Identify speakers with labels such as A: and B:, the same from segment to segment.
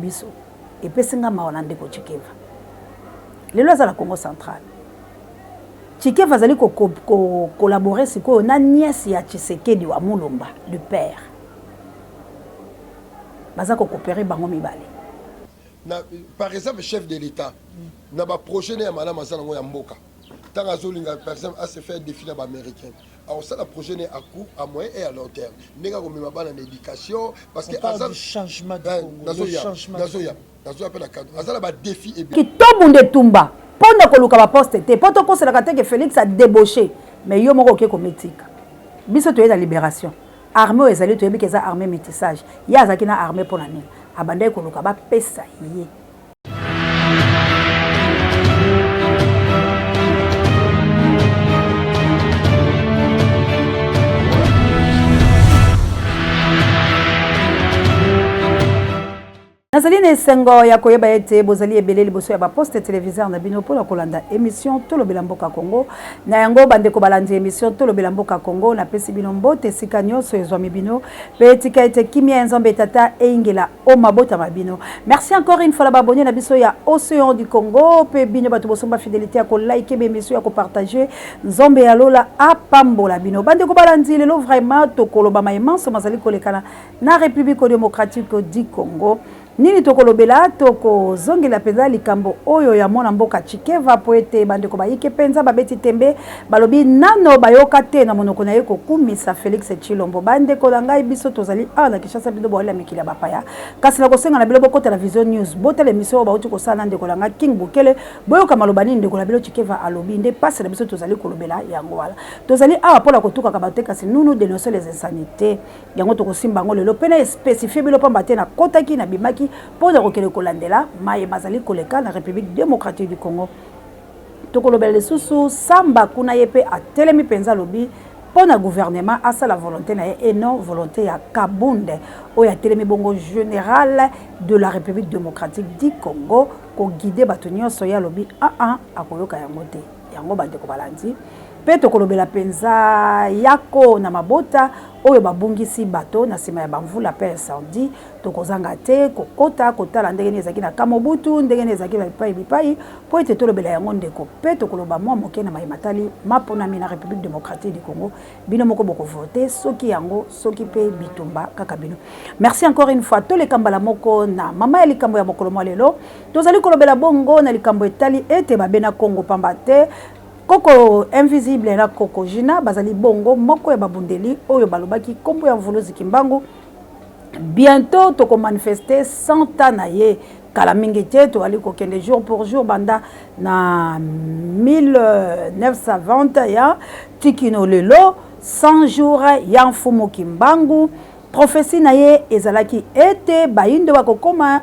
A: biso et pesinga mawana ndeko Chikeva lelo azala Congo central Chikeva azali collaborer siko na nièce ya Tshisekedi wa Mulumba le père baza ko coopérer bango mibale
B: par exemple chef de l'état na ba projet ya madame azala ngo ya mboka tant azolinga par exemple à se faire défi na ba américain. Alors ça, le projet est à court, à moyen et à long terme. Nous avons mis en éducation parce que
C: le changement du Congo. Le changement
B: le défi est bien.
A: Qui tombe de Tumba. Pendant que le poste était, pendant que Félix a débauché, mais il y a un peu de métique. Biso tu es la libération. Armée aux alliés, tu es bien qu'ils ont armé métissage. Il y a une armée pour l'année. Abandonné que le Kaba pesa yé. Nazali ne sengo ya koyeba ete bozali ebele liboso ya ba poste téléviseur na bino pona kolanda émission Tolobela Mboka Congo na yango bandeko balandi émission Tolobela Mboka Congo na pesi bino mbote sika nyonso ezwami bino pe tika ete kimia nzambe tata eingela o mabota mabino. Merci encore une fois la babonné na biso ya Océan du Congo pe bino bato bosomba fidélité ya ko like be émission ya ko partager nzambe ya lola apambola bino bandeko balandi lelo vraiment tokoloba immense mazali kolekana na République démocratique du Congo. Nini tokolobela toko zongela penza likambo oyo ya mona mboka Chikeva poete bandeko bayike penza babeti tembe balobi nano bayoka te na monoko na yeko kumisa Félix Tshilombo bandeko ngai biso tozali na Kinshasa bino bolela mikila bapaya kasi na kosenga na bilo bokota la Vision News botela émission ba uti ko sana ndeko nga King Bukele boyoka malobani ndeko la bilo Chikeva alobi nde passe na biso tozali kolobela yango wala tozali pola kotuka kabate kasi nous dénoncer les insanités yango toko simba ngo lelo pena spécifier bilo pamba te na kotaki na bimaki pour de recueillir Kolandela, Maï Bazali Koleka, la République démocratique du Congo. Tokolobel Soussou, Samba Kunayepe a Telemi Penza Lobby, pour le gouvernement, à ça la volonté et non volonté à Kabunde, où il y a Telemi Bongo général de la République démocratique du Congo, pour guider Batonio Soya Lobby à Koyoka Yamote, Yango Bandeko Balandi. Peto kolobela penza yako na mabota oyo babungisi bato na sima ya bamvula pe incendie tokozanga te kokota kotala ndenge ezaki na kamobutu ndenge ezaki na bipai po ete tolobela yango ndeko peto koloba mwa moke na mayimatali mapona mina République démocratique du Congo bino moko boko voter soki yango soki pe bitumba kaka bino. Merci encore une fois to le kambala moko na mama ya likambo ya mokolo mwa lelo tozali kolobela bongo na likambo etali ete babena Congo pambate Koko invisible na Koko Jina bazali bongo moko ya babundeli oyo balobaki kombo ya mvuluzi kimbangu bientôt toko manifester 100 ans na ye kala mingi te to ali ko kende jour pour jour banda na 1920 ya tikino lelo 100 jours ya mfumu kimbangu prophétie na ye ezalaki ete bayindo bakokoma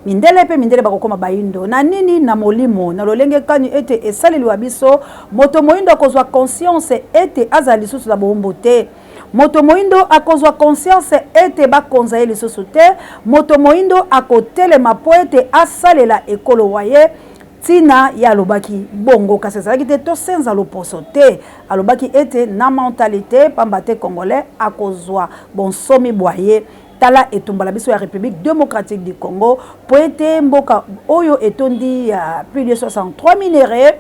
A: mindele bakokoma baindo na nini na molimo na lolenge kani ete esaleli biso moto moindo akozwa conscience ete azali lisusu la bombo te moto moindo akozwa conscience ete bakonza ye lisusu te moto moindo akotelema po ete asalela ekolo waye tina ya alobaki bongo kasi ezalaki te tosenza loposo te alobaki ete na mentalité pambate congolais akozwa bonsomi bwaye tala etumbala biso ya République démocratique du Congo poete mboka oyo etondi plus de 63 minéraux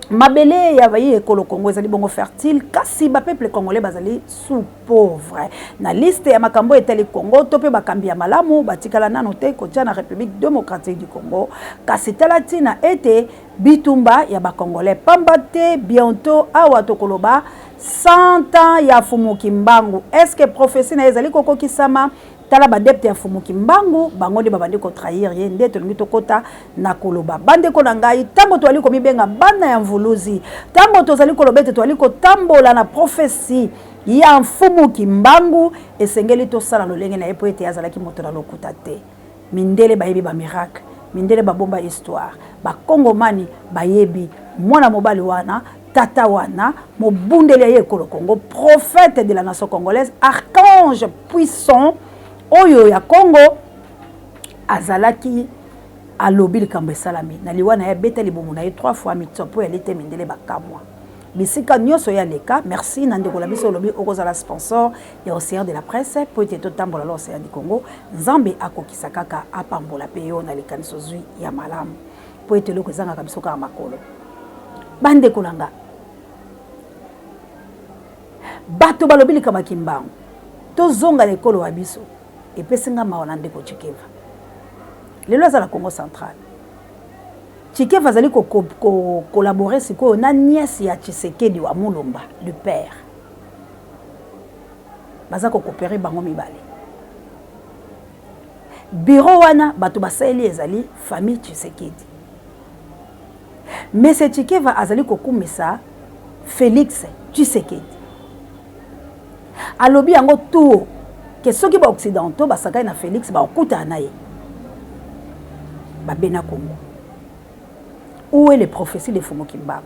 A: mabele ya bayi ekolo Congo ezali bongo fertile kasi ba peuple congolais bazali sous pauvre na liste ya makambo etali Congo to pe bakambi ya malamu batikala nano te kotia na République démocratique du Congo kasi tala tina ete bitumba ya ba congolais pambate bientôt awa tokoloba 100 ans ya Fumu Kimbangu. Est-ce que prophétie na ezali koko kisama tala badepte ya Fumu Kimbangu bango de babandi ko trahir ye nde to ngito kota na koloba bande ko na ngai tambo to ali ko mibenga bana ya mvuluzi tambo to zali ko lobete to ali ko tambola na prophétie ya Fumu Kimbangu esengeli to sala lolenge na epo ete azalaki moto na lokuta te mindele bayebi ba miracle mindele ba bomba histoire ba kongomani bayebi mwana mobali wana tata wana mobundeli ya ekolo Congo prophète de la nation congolaise archange puissant oyo ya Congo azalaki alobi likambo esalami na liwana ya beteli bomu na ye 3 fois mitsopo ya lete mindele bakamwa bisika nyonso ya leka merci na ndeko la biso lobi okozala sponsor ya océan de la presse po ete totambola la océan du Congo nzambe akokisa kaka apambola pe yo na lekaniso zwi ya malamu po ete loko ezanga biso kaka makolo bandeko langa bato balobi likama kimbango tozonga lekolo wa biso epesinga mawa na ndeko Chikeva lelo aza la Congo central Chikeva azali collaborer sikoyo na nièce ya Tshisekedi wa Mulumba le père baza ko coopérer bango mibale bureau wana bato basali ezali famille Tshisekedi mais c'est Chikeva azali kokumisa Félix Tshisekedi alobi yango tout que soki ba occidentaux basaka na Félix ba okuta na ye ba bena Congo. Où est les prophéties de Fumo Kimba?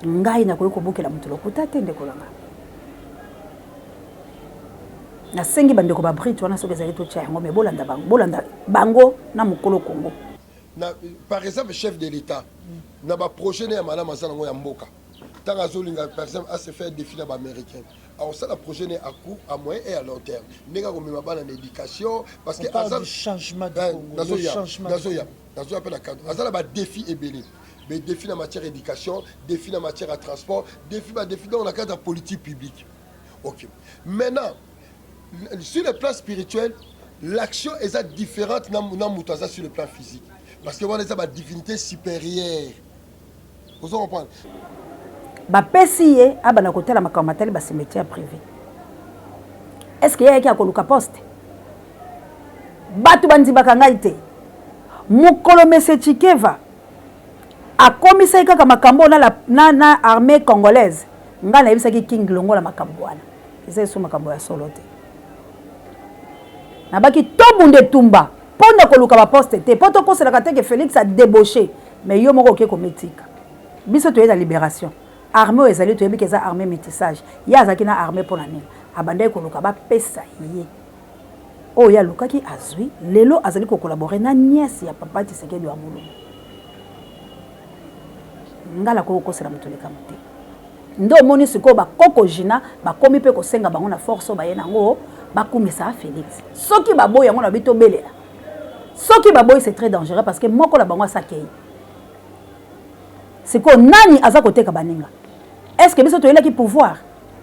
A: Ngai na koyoko bukela mutu lokuta te ndeko langa. Na sengi bandeko ba Brit wana soki ezali to tya yango me bolanda bango na mukolo Congo.
B: Par exemple chef de l'État na ba projet na mala masala ngo ya mboka. Tant azolinga par exemple à se faire défi na ba américain. Alors ça la projet est à court, à moyen et à long terme. Nega ko mema bana éducation parce que
C: azal changement de Congo, le changement.
B: Dans un appel à cadre. Azal ba défi est béni. Mais défi en matière d'éducation, défi en matière de transport, défi dans le cadre de politique publique. OK. Maintenant sur le plan spirituel, l'action est différente dans sur le plan physique. Parce que on a une divinité supérieure. Vous comprenez?
A: Ba pesiye abana kotela makamatali ba cimetière privé. Est-ce qu'il y a qui a koluka poste? Batu bandi bakangaite. Mukolo Mese Chikeva a commissaire kaka makambo na armée congolaise. Ngana yebisa ki King Longola makambo wana. Eza so makambo ya solo te. Na baki tobunde tumba. Ponda koluka ba poste te. Poto kosela kateke Félix a débauché. Mais yo moko ke kometika. Biso to la libération. Armée ezali to yebika za armée métissage. Ya azaki na armée pour nani. Abandai koluka ba pesa ye. Oh ya lukaki azwi lelo azali ko collaborer na nièce ya papa Tshisekedi wa Mulumba. Ngala ko kosela mutuleka muté. Ndo moni siko ba koko jina ba komi pe ko senga bango na force ba ye nango ba kumisa Félix. Soki ba boy yango na bito belela. Soki ba boy c'est très dangereux parce que moko la bango sakei. Siko nani aza koteka baninga. Est-ce que biso to yela ki pouvoir?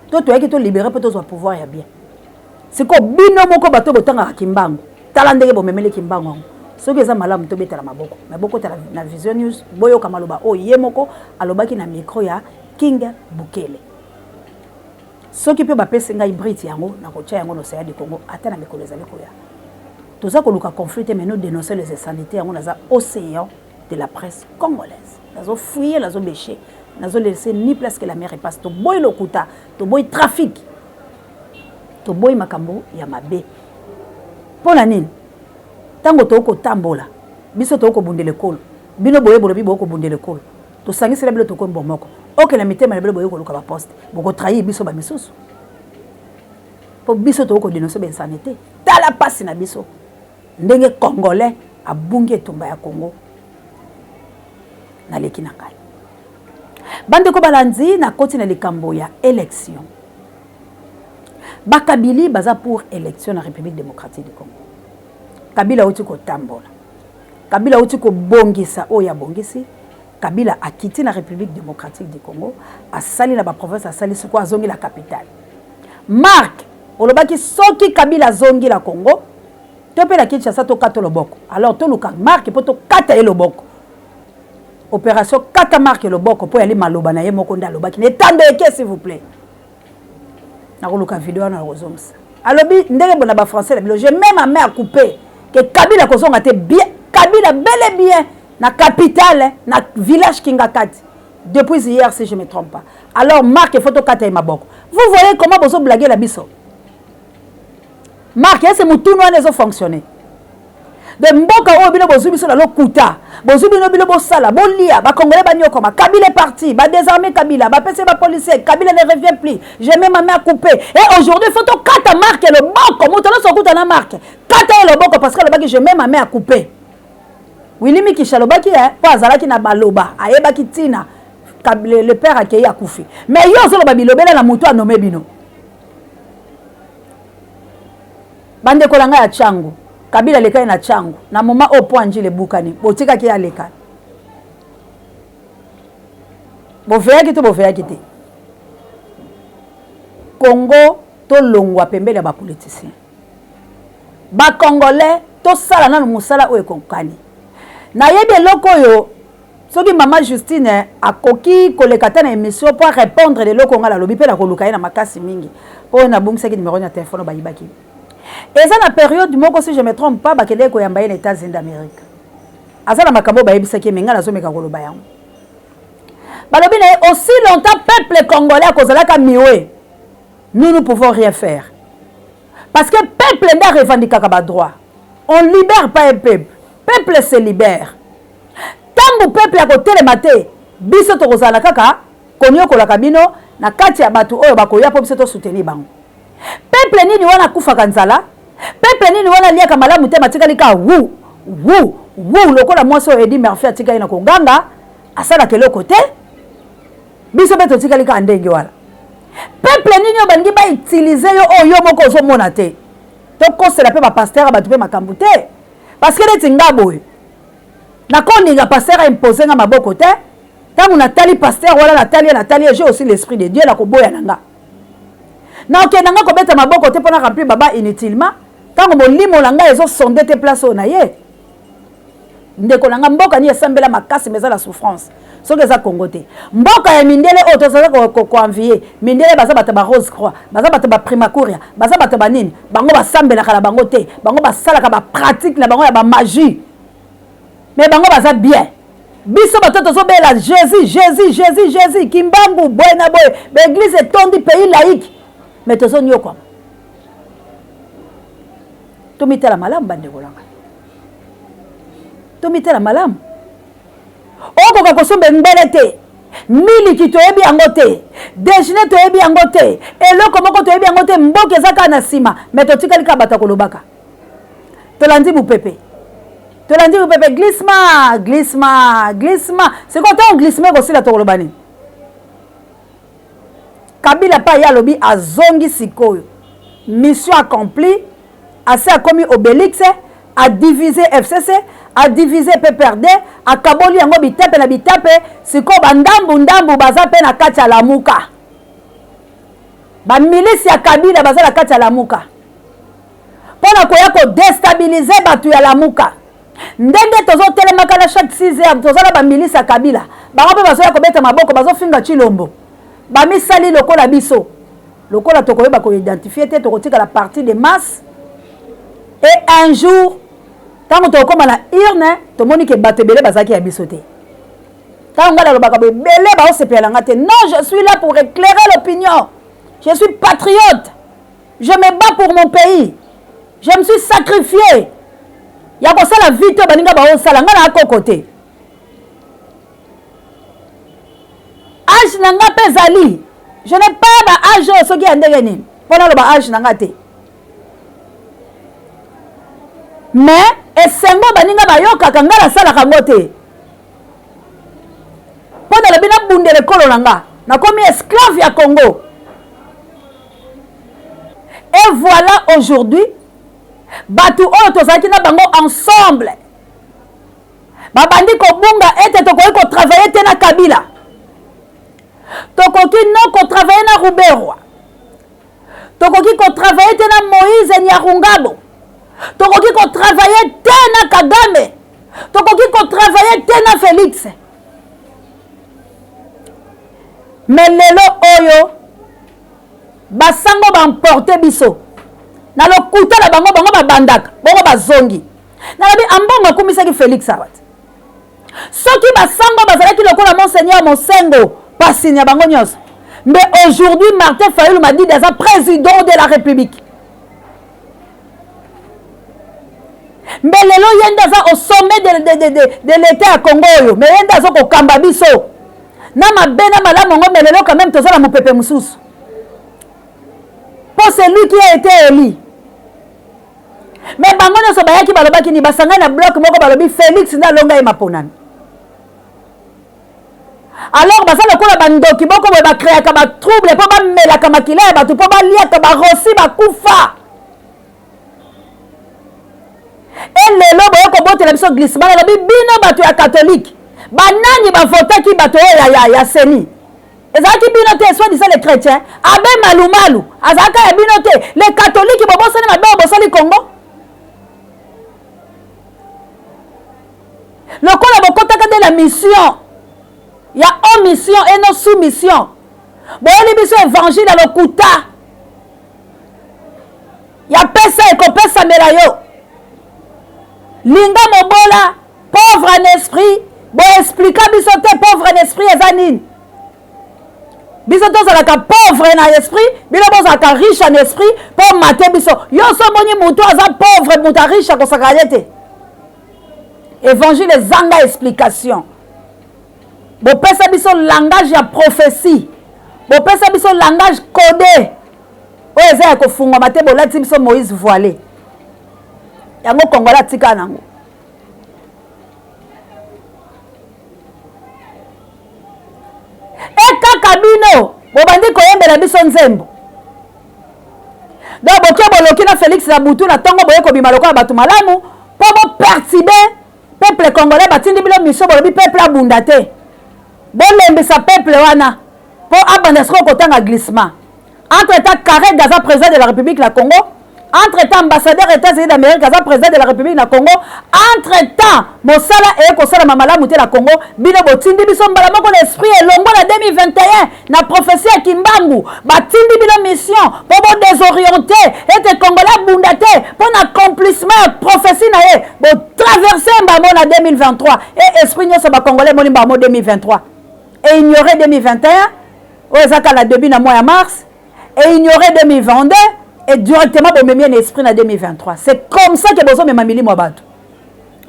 A: To yaki to libérer peut to pouvoir ya bien. C'est quoi bino moko bato botanga kimbango tala ndenge bomemele kimbango soki eza malamu to betala maboko mais boko tala na Vision News boyo kamaloba o ye moko alobaki na micro ya King Bukele soki pe ba pesa ngai Brit yango na kocha yango no Océan du Congo ata na mikolo ezali koya toza koluka conflit mais nous dénoncer les insanités yango na za océan de la presse congolaise nazo fouiller nazo bêcher nazo laisser ni place que la mer passe to boy lokuta to boy trafic to boy makambo ya mabe pona nini tango to ko tambola biso to ko bundele kolo bino boye bolo bibo ko bundele kolo to sangisela bilo to ko mbomoko oke na mitema na bilo boye ko luka ba poste boko trahir biso ba misusu po biso to ko dénoncer ben sanité tala pasi na biso ndenge congolais abungi etumba ya Congo na leki na ngai bande ko balanzi na koti na likambo ya élection. Bakabili baza pour élection na République démocratique du Congo. Kabila uti ko tambola. Kabila uti ko bongisa oya bongisi. Kabila akiti na République démocratique du Congo, asali na ba province asali siko azongi la capitale. Marc olobaki soki Kabila zongi la Congo, to pe la Kinshasa to kato loboko. Alors to luka Marc poto kata e loboko. Opération kata Marc loboko po yali maloba na ye moko ndalobaki. Ne tande eke s'il vous plaît. Na koluka vidéo na rozomsa alobi ndenge bona ba français la bilo j'ai même ma main à couper que Kabila kozonga te bien Kabila bel et bien na capitale na village Kingakati depuis hier si je me trompe pas alors Marc photo kata e maboko vous voyez comment bozo blaguer la biso Marc c'est mutuno nezo fonctionner de mboka o bino bozubi so la lokuta bozubi no bino bosala bolia ba congolais ba nyokoma Kabila est parti ba désarmer Kabila ba pese ba policier Kabila ne revient plus j'ai même ma main à couper et aujourd'hui faut to kata Marc le boko mutano so kuta na Marc kata le boko parce que le baki j'ai même ma main à couper Willy Mikisha le baki po azalaki na baloba ayeba kitina le père accueilli à Koufi. Mais yo zolo babilobela na mutu a nommé bino. Bande kolanga ya Tchango. Kabila leka na Tchango. Na moment au point njile bukani. Botika ki aleka. Bofeya ki to bofeya ki te. Congo to longwa pembele ya ba politicien. Ba Congolais to sala na musala o ekonkani. Na yebe loko yo soki maman Justine akoki kolekata na émission pour répondre de loko ngala lobi pe na koluka na makasi mingi. Po na bungisa ki numéro na téléphone ba yibaki. Et ça na période moko si je me trompe pas ba kele ko yamba les États-Unis d'Amérique. Azala makambo ba yebisa ki menga na zo meka koloba yango. Balobi na aussi longtemps peuple congolais a kozala ka miwe. Nous ne pouvons rien faire. Parce que peuple n'a revendiqué ba droit. On libère pas un peuple. Peuple se libère. Tant que peuple a côté le maté, biso to kozala kaka, konyo kolaka bino na kati ya batu oyo bakoya po biso to soutenir bango. Peuple nini wana kufa kanzala? Peuple nini wana liaka malamu te matikali ka wu lokola mwaso Eddie Murphy atika ina koganga asala kelo côté. Biso beto tikali ka ndenge wala. Peuple nini obangi ba utiliser yo oyo moko zo mona te. To kosela pe ba pasteur ba tupe makambu te. Parce que les tingaboy. Na kondi nga pasteur a imposé nga maboko te. Tangu natali pasteur wala natali j'ai aussi l'esprit de Dieu la koboya nanga. Na ok nanga ko beta maboko te pona remplir baba inutilement. Tangu molimo langa ezo sonder te place o na ye. Ndeko nanga mboka ni esambela makasi meza la souffrance. Soki eza Congo te. Mboka ya mindele o tozaza ko envier. Mindele baza bata ba Rose Croix, baza bata ba Primacuria, baza bata ba nini. Bango basambela kala bango te. Bango basala ka ba pratique na bango ya ba magie. Mais bango baza bien. Biso bato tozo bela Jésus, Kimbangu, Boyna Boy, l'église est tondi pays laïque. Mais tozo nyo kwa. Tomitela malamu bande kolanga. Tomitela malamu. Okoka kosombe mbele te. Miliki toyebi yango te. Déjeuner toyebi yango te. Eloko moko toyebi yango te. Mboka ezaka na sima. Mais totikali ka bata kolobaka. Tolandi bupepe. Tolandi bupepe glissement. C'est quoi ton glissement aussi la tokolobani? Kabila pa ya lobi azongi sikoyo. Mission accomplie. Assez a commis Obélix a divisé FCC. A divisé PPRD, a kaboli yango bitape na bitape, siko bandambu baza pe na kati ya lamuka. Ba milisi ya Kabila baza na kati ya lamuka. Pona koya ko déstabiliser batu ya lamuka. Ndenge tozo telemaka na chaque 6 heures, tozo na ba milisi ya Kabila. Bango pe bazo ya kobeta maboko, bazo finga Chilombo. Ba misali lokola biso. Lokola tokoyeba ko identifier te tokotika la partie de masse. Et un jour tant que tu as urne, tu as dit que tu as bisoté. Tant que tu as dit non, je suis là pour éclairer l'opinion. Je suis patriote. Je me bats pour mon pays. Je me suis sacrifié. Il y a ça la vie, tu as côté. Âge nanga pezali. Je n'ai pas d'âge ce qui est ndegeni. Pendant le âge nanga te. Mais esengo baninga bayoka kanga la sala kangote. Pona la bina bundele kolo nanga. Na komi esclave ya Congo. Et voilà aujourd'hui batu oyo tozaki na bango ensemble. Babandi ko bunga ete tokoki ko travailler te na Kabila. Tokoki non ko travailler na Ruberwa. Tokoki ko travailler te na Moïse Nyarungabo. Tokoki ko travailler te na Kagame. Tokoki ko travailler te na Félix. Mais lelo oyo basango bamporte biso. Na lokuta la bango babandaka, bango bazongi. Na labi ambongo akumisaki Félix awat. Soki basango bazalaki lokola Monseigneur Monsengo pasinya bango nyos. Mais aujourd'hui Martin Fayulu m'a dit déjà président de la République. Mais lelo yenda za au sommet de l'État à Congo. Mais yenda za ko kamba biso. Na mabena malamu ngo mais lelo quand même tozala mopepe mususu. Pour celui qui a été élu. Mais bango nyonso bayaki balobaki ni basanga na bloc moko balobi Félix na longa e maponani. alors basa lokola bandoki boko boye bakreaka batrouble mpo bamelaka makila ya bato mpo baliaka barosi bakufa elelo boye kobotela biso glissement nalobi bino bato ya katholike banani bavotaki bato oyo ya seni ezalaki bino te soit disant les chrétiens abe malumalu azalaka ya bino te les catholiques bobosani mabe bobosali Congo lokola bokotaka de la mission ya omission et non soumission boyeli biso évangile ya lokuta ya pesa ekopesamela yo linga mobola pauvre en esprit boexplika biso te pauvre en esprit eza nini biso tozalaka pauvre na esprit bino bozalaka riche en esprit mpo mate biso yo so omoni motu aza pauvre moto ariche akosaka ye te évangile ezanga explication bopesa biso langage ya prophétie bopesa biso langage codé oyo eza ya kofungwama te bolati biso Moïse voilé yango kongola atika nango ekaka bino bobandi koyembela biso nzembo donc boke boloki na Félix na butu na ntongo boye kobima lokola bato malamu mpo bopertibe peuple congolais batindi bilo mission bolobi peuple abunda te bolembisa peuple wana mpo abanda siko kotanga glissement entre temps Kareg aza président de la République la Congo entre temps ambassadeur États-Unis d'Amérique aza président de la République na Congo entre temps mosala ekosalama malamu te na Congo bino botindi biso mbala moko na esprit elongo na 2021 na prophétie ya Kimbangu batindi bino mission mpo bodésorienté ete congolais abunda te mpo na accomplissement ya prophétie na ye botraverse mbamo na 2023 e esprit nyonso bacongolais moni mbamo 2023 et ignorer 2021 oyo ezaka na début na mois ya mars et ignorer 2022 et directement bomemi un esprit na 2023 c'est comme ça que bozo mema milimo bato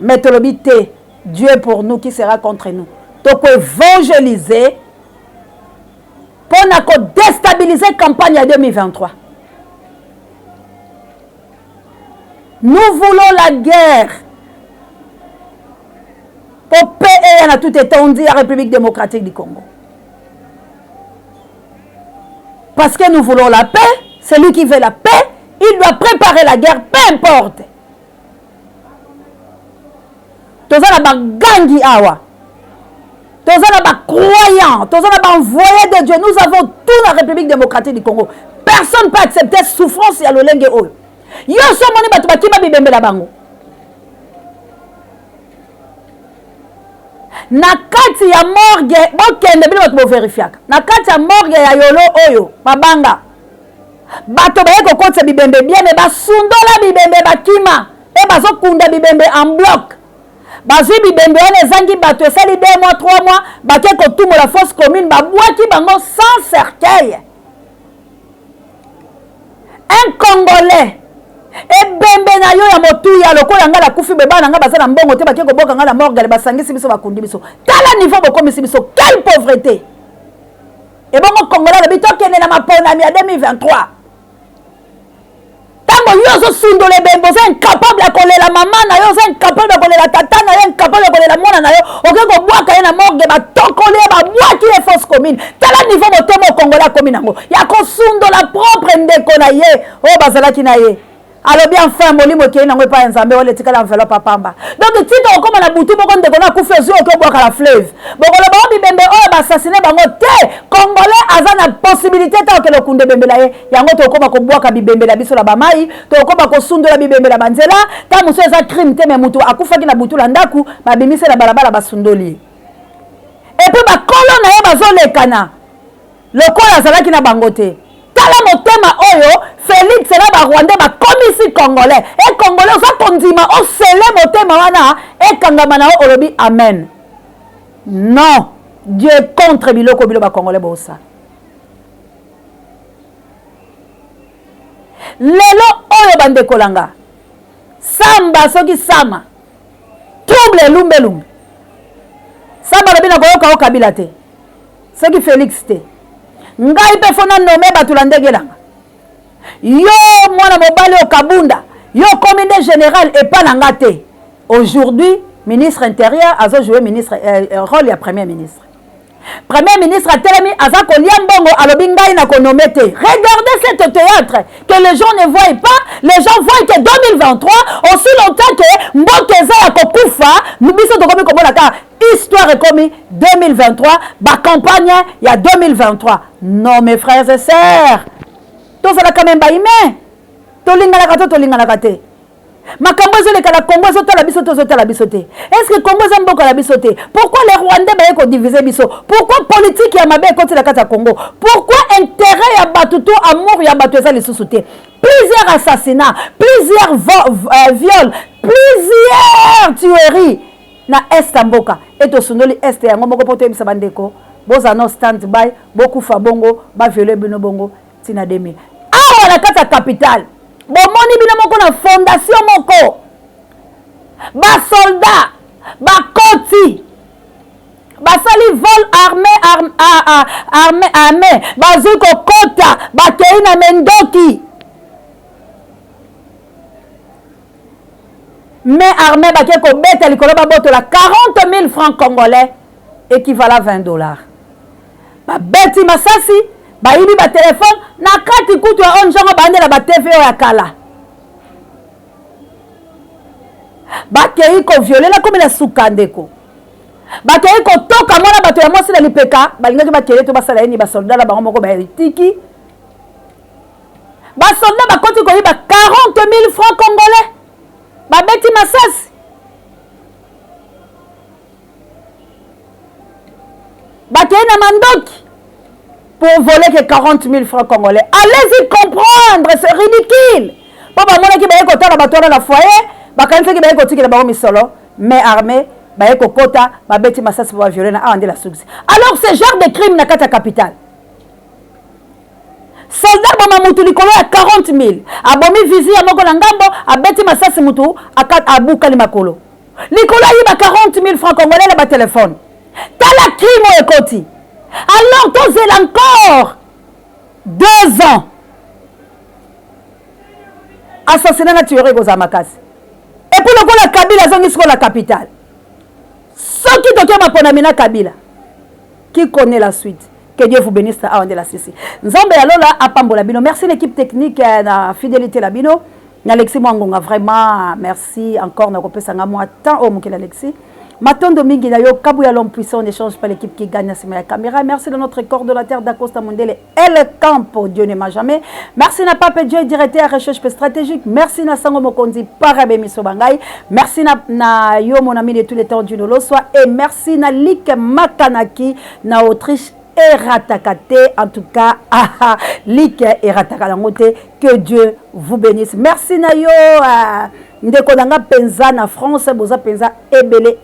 A: mais tolobi te Dieu pour nous qui sera contre nous toko évangéliser pour na ko déstabiliser campagne à 2023 nous voulons la guerre pour paix à tout étendue à la République démocratique du Congo parce que nous voulons la paix. Celui qui veut la paix, il doit préparer la guerre, peu importe. Tozana ba gangi awa. Tozana ba croyant, tozana ba envoyé de Dieu. Nous avons toute la République démocratique du Congo. Personne ne peut accepter souffrance ya lolenge oyo. Yo so moni batu bakima bibembe la bango. Na kati ya morgue, bokende bino batu bo verifiaka. Na kati ya morgue ya yolo oyo, mabanga. Bato baye kokotisa bibembe bien me basundola bibembe bakima e bazokunda bibembe en bloc bazwi bibembe wana ezangi bato esali 2 mois 3 mois bake kotumola fosse commune babwaki bango sans cercueil un congolais ebembe na yo ya motuya lokola nga nakufi bebana nga baza na mbongo te bake koboka nga na morgale basangisi biso bakundi biso tala niveau bokomisi biso quelle pauvreté ebongo congolais lobi tokende na maponami ya 2023 tango yo ozosundole bembe oza incapable ya kolela mama na yo oza incapable ya kolela tata na yo incapable ya kolela mwana na yo oke kobwaka ye na morgue batokoli ye babwaki ye fosse commune tala niveau motema okongole akomi nango ya kosundola propre ndeko na ye oyo bazalaki na ye alobi enfin molimo ekei nango epai ya nzambe oyo etikala enveloppe apamba donc tika okoma na butu moko ndeko na akufi ozwi oke obwaka la fleuve bokoloba o bibembe oyo baassassine bango te congolais aza na possibilité ta okende okunde bembe na ye yango tokoma kobwaka bibembe na biso na bamai tokoma kosundola bibembe na banzela ta mosu eza crime te me mutu akufaki na butu na ndaku babimise na balabala basundoli ye epuis bakolo na ye bazolekana lokola azalaki na bango te tala motema oyo Félix na ba Rwanda ba komisi congolais et congolais oza kondima osele motema wana ekangama na olobi amen non Dieu est contre biloko bilo ba congolais bosa lelo oyo bande kolanga samba soki sama trouble lumbe lumbe samba lobi na koyoka okabila te soki Félix te ngai pe fona nome batula ndegelanga yo mwana mobali okabunda yo commandant général epa nanga te aujourd'hui ministre intérieur azo jouer ministre rôle ya premier ministre Premier ministre a telemi azako liambongo alobingai na konomete. Regardez ce théâtre que les gens ne voient pas. Les gens voient que 2023, aussi longtemps que Mbokeza ya kokufa, nous biso tokomi komona ka histoire est comme 2023, ba campagne il y a 2023. Non mes frères et sœurs. Tout ça quand même ba ime. Tolingana kate. Makambo ezoleka la Congo ezotala biso tozotala biso te. Est-ce que Congo ezamboka la biso te? Pourquoi les Rwandais baye ko diviser biso? Pourquoi politique ya mabe ekoti la kata Congo? Pourquoi intérêt ya batuto amour ya batu eza lisusu te? Plusieurs assassinats, plusieurs viols, plusieurs tueries na est mboka. Et to sunoli est yango moko poto ebisa bandeko. Boza no stand by, boku fa bongo, ba violer bino bongo tina 2000. Ah la kata capitale. Bomoni bino moko na fondation moko ba soldat ba koti ba sali vol armé bazuko kota ba keina mendoki mais armé ba keko beta likolo ba boto la 40 000 francs congolais équivalent $20 ba beti masasi ba yibi ba téléphone na kati kutu ya onjongo bandela ba TV ya kala ba kei ko violer comme la sukandeko ba kei ko toka mona bato ya mosi na lipeka balingaki ba kele to basala ni ba soldat la bango moko ba eritiki ba soldat ba koti ko yiba 40 000 francs congolais ba beti masasi ba kei na mandoki pour voler que 40 000 francs congolais. Allez-y comprendre, c'est ridicule. Papa mona ki baye kota na bato na foyer, ba kanisa ki baye koti ki na ba misolo, mais armée, baye kokota, ba beti masasi pour violer na ande la succès. Alors ce genre de crime na kata capitale. Soldat ba mamutu likolo ya 40 000. Abomi vizi ya moko na ngambo, a beti masasi mutu akat abuka ni makolo. Likolo yi ba 40 000 francs congolais na ba téléphone. Tala crime o ekoti. Alors, tous elle encore 2 ans. Assassinat na tuerie goza makasi. Et puis le la Kabila zongi sur la capitale. Ceux qui toquent ma ponamina Kabila. Qui connaît la suite? Que Dieu vous bénisse à Ande la Sisi. Nzambe alola apambola bino. Merci l'équipe technique na fidélité la bino. Alexis Mwangonga vraiment merci encore na kopesa nga moi tant au mukela Alexis. Matondo mingi na yo kabu ya l'homme puissant, on échange pas l'équipe qui gagne à la caméra. Merci de notre coordonnateur d'Acosta Mondele et le camp, Dieu ne m'a jamais. Merci na Pape Dieu, directeur recherche stratégique. Merci na Sango Mokonzi, Parabe Misobangay. Merci na yo mon ami de tous les temps du Nolo soit. Et merci na Lik Makanaki, na Autriche et Ratakate. En tout cas, Lik et Ratakalamote, que Dieu vous bénisse. Merci na yo. Ndeko nanga penza na France, boza penza ebele,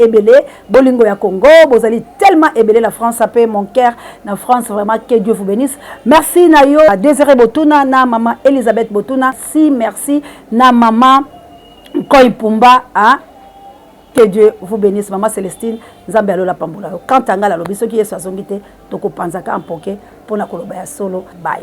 A: bolingo ya Congo, bozali tellement ebele la France, ça paye mon cœur, na France, vraiment, que Dieu vous bénisse. Merci na yo, Désiré Botuna, na maman Elisabeth Botuna, si merci, na maman Koipumba, hein? Que Dieu vous bénisse, maman Célestine, Nzambe alola pambula. Quand tanga la lobiso qui est soazongite, toko panzaka ampoke, pona koloba ya solo, bye.